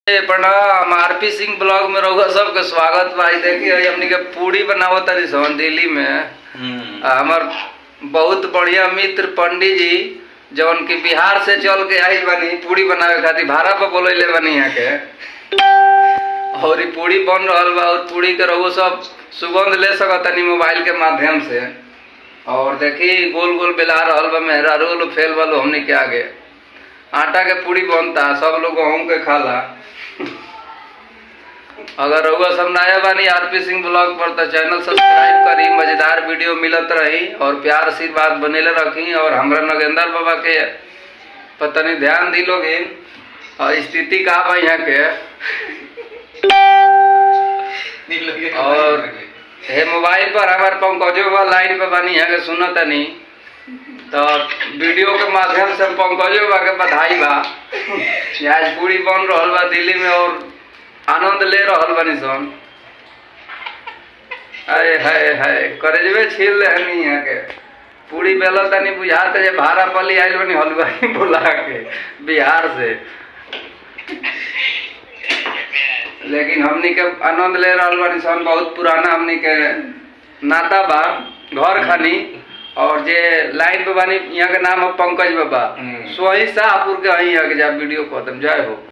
प्रणाम। RP Singh blog में रहुआ सबके स्वागत भाई। देखिए हमनी के पूरी बनावत तारी सन दिल्ली में। हमार बहुत बढ़िया मित्र पंडित जी जवन की बिहार से चल के आई बनी पूरी बनावे खातिर भाड़ा पर बोलैले बनी यहाँ के, और पूरी बन रहा बा। और पूरी के रहुआ सब सुगंध ले सकतनी मोबाइल के माध्यम से। और देखी गोल गोल बेला रहल बा, मेहरारू लोग फेल वालो हमनी के आगे आटा के पूरी बनता, सब लोग गहूं के खाला। अगर रहुआ सब नया बानी आरपी सिंह ब्लॉग पर तो चैनल सब्सक्राइब करी, मजेदार वीडियो मिलत रही और प्यार आशीर्वाद बनेले रखी। और हमरा नगेंद्र बाबा के पतनी ध्यान दी लोग और स्थिति का बा यहाँ के। और हे मोबाइल पर हमारे पंकजो बा लाइन पे बनी यहाँ के सुनत नहीं, तो वीडियो के माध्यम से पंकजो बा के बधाई बा। आज पूरी बन रहल बा दिल्ली में और आनंद ले रहल बनी सन। अरे है करेजवे छील लेनी यहाँ के पूरी बेला तनी बुझाते जे भाड़ा पली आइल बनी हलवाई बुला के बिहार से। लेकिन हमनी के आनंद ले रहल बनी सन। बहुत पुराना हमनी के नाता बा घर खानी। और जे लाइन पे बनी यहाँ के नाम है पंकज बाबा, सोही शाहपुर के। यहाँ के जा वीडियो खत्म। जय हो।